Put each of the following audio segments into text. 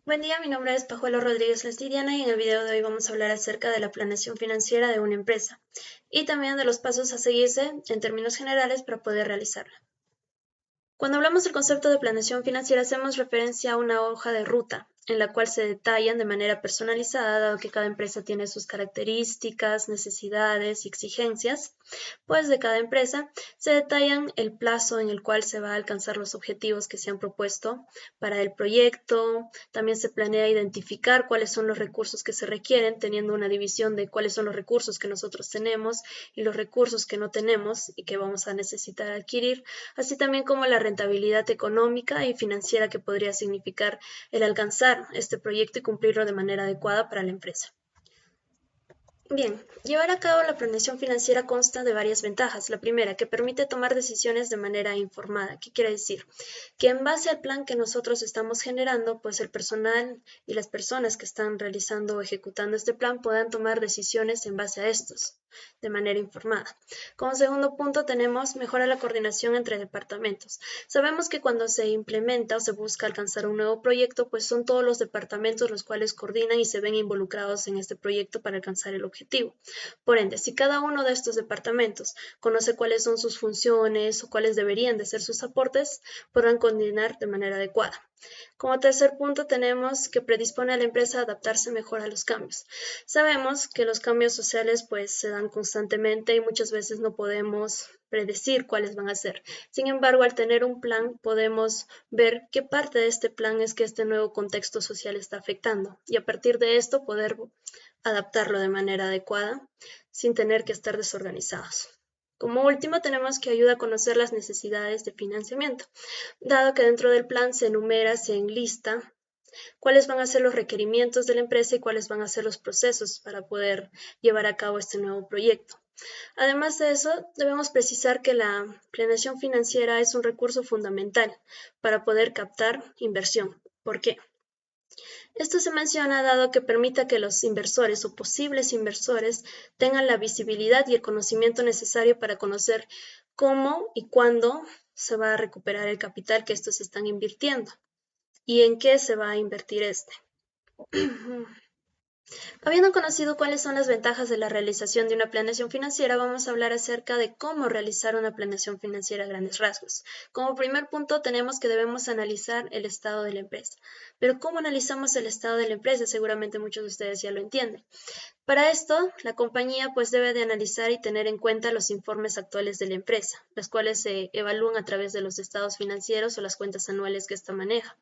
Buen día, mi nombre es Pajuelo Rodríguez Lestidiana y en el video de hoy vamos a hablar acerca de la planeación financiera de una empresa y también de los pasos a seguirse en términos generales para poder realizarla. Cuando hablamos del concepto de planeación financiera hacemos referencia a una hoja de ruta en la cual se detallan de manera personalizada, dado que cada empresa tiene sus características, necesidades y exigencias, pues de cada empresa se detallan el plazo en el cual se va a alcanzar los objetivos que se han propuesto para el proyecto. También se planea identificar cuáles son los recursos que se requieren, teniendo una división de cuáles son los recursos que nosotros tenemos y los recursos que no tenemos y que vamos a necesitar adquirir, así también como la rentabilidad económica y financiera que podría significar el alcanzar este proyecto y cumplirlo de manera adecuada para la empresa. Bien, llevar a cabo la planeación financiera consta de varias ventajas. La primera, que permite tomar decisiones de manera informada. ¿Qué quiere decir? Que en base al plan que nosotros estamos generando, pues el personal y las personas que están realizando o ejecutando este plan puedan tomar decisiones en base a estos, de manera informada. Como segundo punto tenemos mejora la coordinación entre departamentos. Sabemos que cuando se implementa o se busca alcanzar un nuevo proyecto, pues son todos los departamentos los cuales coordinan y se ven involucrados en este proyecto para alcanzar el objetivo. Por ende, si cada uno de estos departamentos conoce cuáles son sus funciones o cuáles deberían de ser sus aportes, podrán coordinar de manera adecuada. Como tercer punto tenemos que predispone a la empresa a adaptarse mejor a los cambios. Sabemos que los cambios sociales pues se dan constantemente y muchas veces no podemos predecir cuáles van a ser. Sin embargo, al tener un plan podemos ver qué parte de este plan es que este nuevo contexto social está afectando y a partir de esto poder adaptarlo de manera adecuada sin tener que estar desorganizados. Como último, tenemos que ayuda a conocer las necesidades de financiamiento, dado que dentro del plan se enumera, se enlista cuáles van a ser los requerimientos de la empresa y cuáles van a ser los procesos para poder llevar a cabo este nuevo proyecto. Además de eso, debemos precisar que la planeación financiera es un recurso fundamental para poder captar inversión. ¿Por qué? Esto se menciona dado que permita que los inversores o posibles inversores tengan la visibilidad y el conocimiento necesario para conocer cómo y cuándo se va a recuperar el capital que estos están invirtiendo y en qué se va a invertir este. Habiendo conocido cuáles son las ventajas de la realización de una planeación financiera, vamos a hablar acerca de cómo realizar una planeación financiera a grandes rasgos. Como primer punto, tenemos que debemos analizar el estado de la empresa. Pero ¿cómo analizamos el estado de la empresa? Seguramente muchos de ustedes ya lo entienden. Para esto, la compañía pues debe de analizar y tener en cuenta los informes actuales de la empresa, los cuales se evalúan a través de los estados financieros o las cuentas anuales que ésta maneja.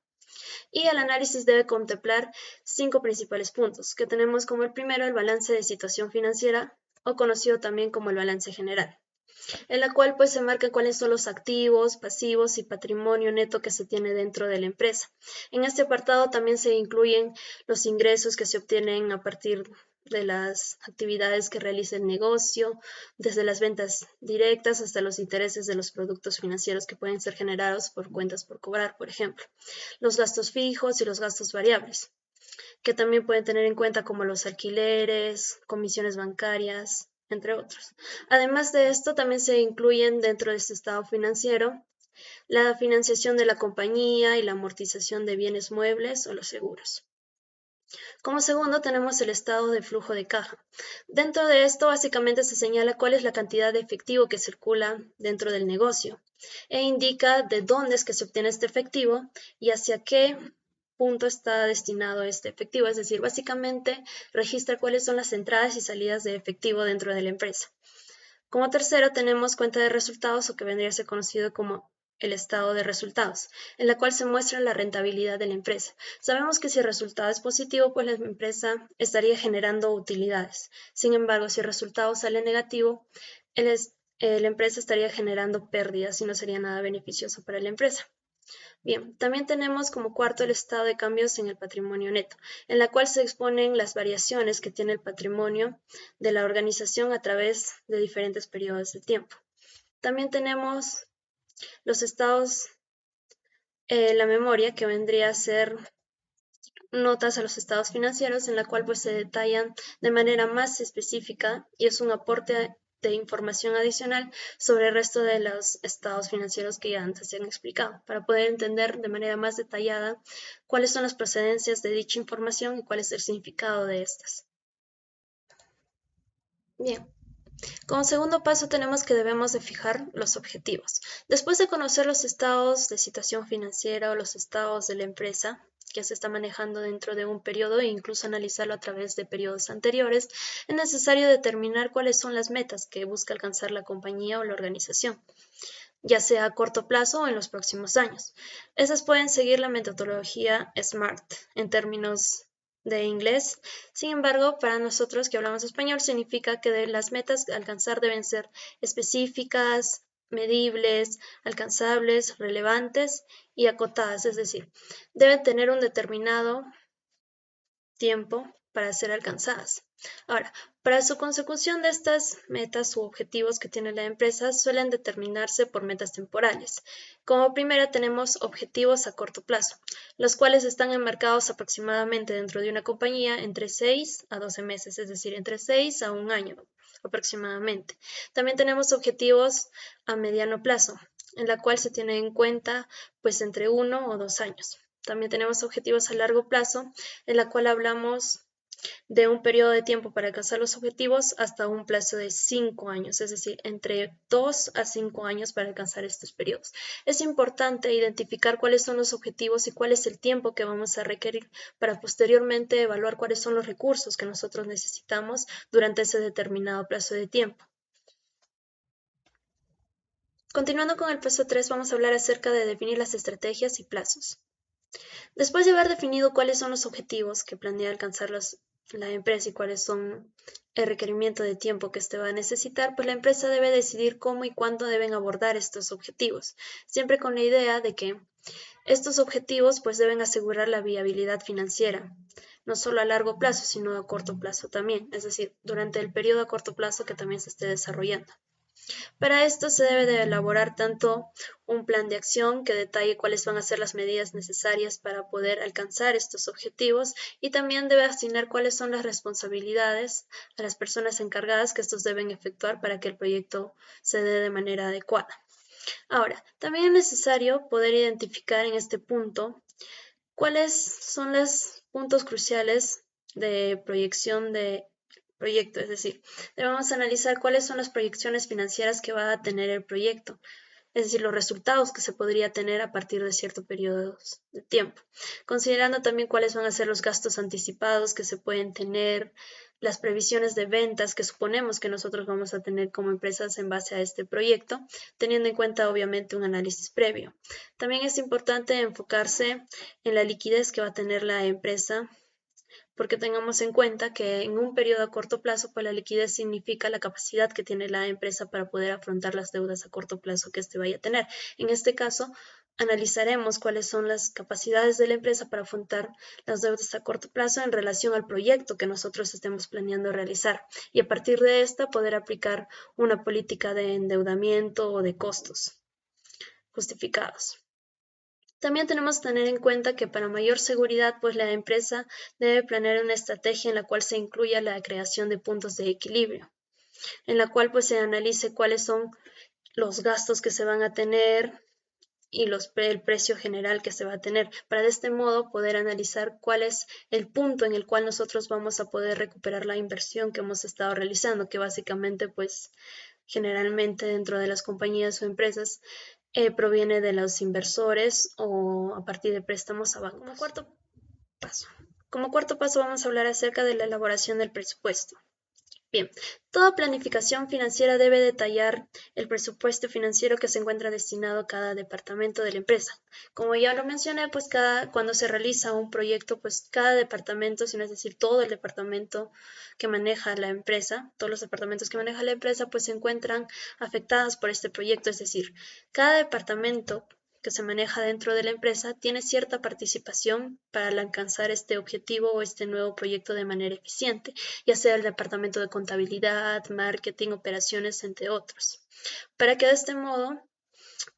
Y el análisis debe contemplar 5 principales puntos, que tenemos como el primero el balance de situación financiera, o conocido también como el balance general, en la cual pues se marca cuáles son los activos, pasivos y patrimonio neto que se tiene dentro de la empresa. En este apartado también se incluyen los ingresos que se obtienen a partir de las actividades que realiza el negocio, desde las ventas directas hasta los intereses de los productos financieros que pueden ser generados por cuentas por cobrar, por ejemplo, los gastos fijos y los gastos variables, que también pueden tener en cuenta como los alquileres, comisiones bancarias, entre otros. Además de esto, también se incluyen dentro de este estado financiero la financiación de la compañía y la amortización de bienes muebles o los seguros. Como segundo tenemos el estado de flujo de caja. Dentro de esto básicamente se señala cuál es la cantidad de efectivo que circula dentro del negocio e indica de dónde es que se obtiene este efectivo y hacia qué punto está destinado este efectivo, es decir, básicamente registra cuáles son las entradas y salidas de efectivo dentro de la empresa. Como tercero tenemos cuenta de resultados o que vendría a ser conocido como el estado de resultados, en la cual se muestra la rentabilidad de la empresa. Sabemos que si el resultado es positivo, pues la empresa estaría generando utilidades. Sin embargo, si el resultado sale negativo, la empresa estaría generando pérdidas y no sería nada beneficioso para la empresa. Bien, también tenemos como cuarto el estado de cambios en el patrimonio neto, en la cual se exponen las variaciones que tiene el patrimonio de la organización a través de diferentes periodos de tiempo. También tenemos los estados, la memoria, que vendría a ser notas a los estados financieros, en la cual pues se detallan de manera más específica y es un aporte de información adicional sobre el resto de los estados financieros que ya antes se han explicado, para poder entender de manera más detallada cuáles son las procedencias de dicha información y cuál es el significado de estas. Bien. Como segundo paso tenemos que debemos de fijar los objetivos. Después de conocer los estados de situación financiera o los estados de la empresa que se está manejando dentro de un periodo e incluso analizarlo a través de periodos anteriores, es necesario determinar cuáles son las metas que busca alcanzar la compañía o la organización, ya sea a corto plazo o en los próximos años. Esas pueden seguir la metodología SMART en términos de inglés. Sin embargo, para nosotros que hablamos español, significa que las metas a alcanzar deben ser específicas, medibles, alcanzables, relevantes y acotadas, es decir, deben tener un determinado tiempo para ser alcanzadas. Ahora, para su consecución de estas metas u objetivos que tiene la empresa suelen determinarse por metas temporales. Como primera tenemos objetivos a corto plazo, los cuales están enmarcados aproximadamente dentro de una compañía entre 6 a 12 meses, es decir, entre 6 a un año aproximadamente. También tenemos objetivos a mediano plazo, en la cual se tiene en cuenta pues entre 1 o 2 años. También tenemos objetivos a largo plazo, en la cual hablamos de un periodo de tiempo para alcanzar los objetivos hasta un plazo de 5 años, es decir, entre 2 a 5 años para alcanzar estos periodos. Es importante identificar cuáles son los objetivos y cuál es el tiempo que vamos a requerir para posteriormente evaluar cuáles son los recursos que nosotros necesitamos durante ese determinado plazo de tiempo. Continuando con el paso 3, vamos a hablar acerca de definir las estrategias y plazos. Después de haber definido cuáles son los objetivos que planea alcanzar la empresa y cuáles son el requerimiento de tiempo que éste va a necesitar, pues la empresa debe decidir cómo y cuándo deben abordar estos objetivos, siempre con la idea de que estos objetivos pues deben asegurar la viabilidad financiera, no solo a largo plazo, sino a corto plazo también, es decir, durante el periodo a corto plazo que también se esté desarrollando. Para esto se debe de elaborar tanto un plan de acción que detalle cuáles van a ser las medidas necesarias para poder alcanzar estos objetivos y también debe asignar cuáles son las responsabilidades a las personas encargadas que estos deben efectuar para que el proyecto se dé de manera adecuada. Ahora, también es necesario poder identificar en este punto cuáles son los puntos cruciales de proyección de proyecto, es decir, debemos analizar cuáles son las proyecciones financieras que va a tener el proyecto, es decir, los resultados que se podría tener a partir de cierto periodo de tiempo, considerando también cuáles van a ser los gastos anticipados que se pueden tener, las previsiones de ventas que suponemos que nosotros vamos a tener como empresas en base a este proyecto, teniendo en cuenta obviamente un análisis previo. También es importante enfocarse en la liquidez que va a tener la empresa, porque tengamos en cuenta que en un periodo a corto plazo, pues la liquidez significa la capacidad que tiene la empresa para poder afrontar las deudas a corto plazo que éste vaya a tener. En este caso, analizaremos cuáles son las capacidades de la empresa para afrontar las deudas a corto plazo en relación al proyecto que nosotros estemos planeando realizar y a partir de esta poder aplicar una política de endeudamiento o de costos justificados. También tenemos que tener en cuenta que para mayor seguridad, pues la empresa debe planear una estrategia en la cual se incluya la creación de puntos de equilibrio, en la cual pues se analice cuáles son los gastos que se van a tener y el precio general que se va a tener, para de este modo poder analizar cuál es el punto en el cual nosotros vamos a poder recuperar la inversión que hemos estado realizando, que básicamente pues generalmente dentro de las compañías o empresas proviene de los inversores o a partir de préstamos a bancos. Como cuarto paso vamos a hablar acerca de la elaboración del presupuesto. Bien, toda planificación financiera debe detallar el presupuesto financiero que se encuentra destinado a cada departamento de la empresa. Como ya lo mencioné, pues cuando se realiza un proyecto, pues cada departamento, si no es decir todo el departamento que maneja la empresa, todos los departamentos que maneja la empresa, pues se encuentran afectados por este proyecto. Es decir, cada departamento que se maneja dentro de la empresa tiene cierta participación para alcanzar este objetivo o este nuevo proyecto de manera eficiente, ya sea el departamento de contabilidad, marketing, operaciones, entre otros. Para que de este modo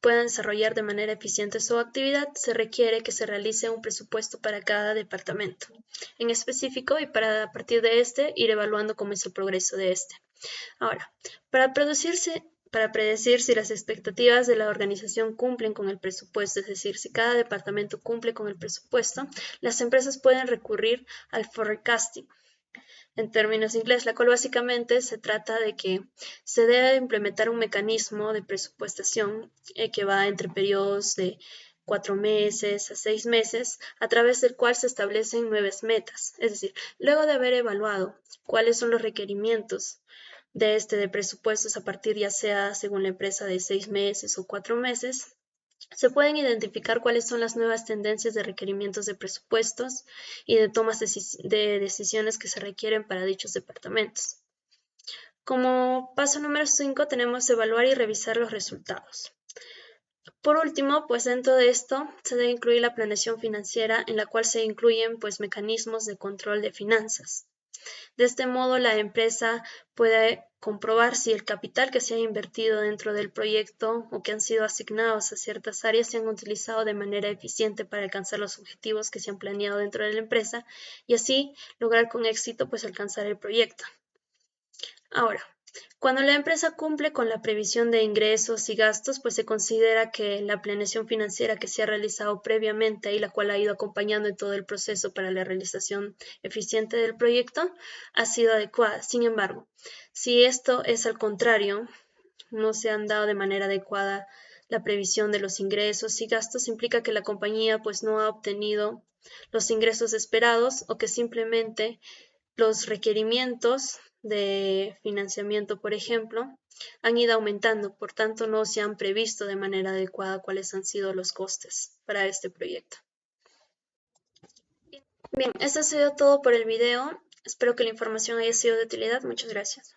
puedan desarrollar de manera eficiente su actividad, se requiere que se realice un presupuesto para cada departamento en específico y para a partir de este ir evaluando cómo es el progreso de este. Ahora, para predecir si las expectativas de la organización cumplen con el presupuesto, es decir, si cada departamento cumple con el presupuesto, las empresas pueden recurrir al forecasting, en términos inglés, la cual básicamente se trata de que se debe implementar un mecanismo de presupuestación que va entre periodos de 4 meses a 6 meses, a través del cual se establecen 9 metas. Es decir, luego de haber evaluado cuáles son los requerimientos de presupuestos a partir ya sea según la empresa de 6 meses o 4 meses, se pueden identificar cuáles son las nuevas tendencias de requerimientos de presupuestos y de tomas de decisiones que se requieren para dichos departamentos. Como paso número 5 tenemos evaluar y revisar los resultados. Por último, pues dentro de esto se debe incluir la planeación financiera, en la cual se incluyen pues mecanismos de control de finanzas. De este modo, la empresa puede comprobar si el capital que se ha invertido dentro del proyecto o que han sido asignados a ciertas áreas se han utilizado de manera eficiente para alcanzar los objetivos que se han planeado dentro de la empresa y así lograr con éxito pues alcanzar el proyecto. Ahora, cuando la empresa cumple con la previsión de ingresos y gastos, pues se considera que la planeación financiera que se ha realizado previamente y la cual ha ido acompañando en todo el proceso para la realización eficiente del proyecto ha sido adecuada. Sin embargo, si esto es al contrario, no se han dado de manera adecuada la previsión de los ingresos y gastos, implica que la compañía pues no ha obtenido los ingresos esperados o que simplemente los requerimientos de financiamiento, por ejemplo, han ido aumentando, por tanto no se han previsto de manera adecuada cuáles han sido los costes para este proyecto. Bien, esto ha sido todo por el video. Espero que la información haya sido de utilidad. Muchas gracias.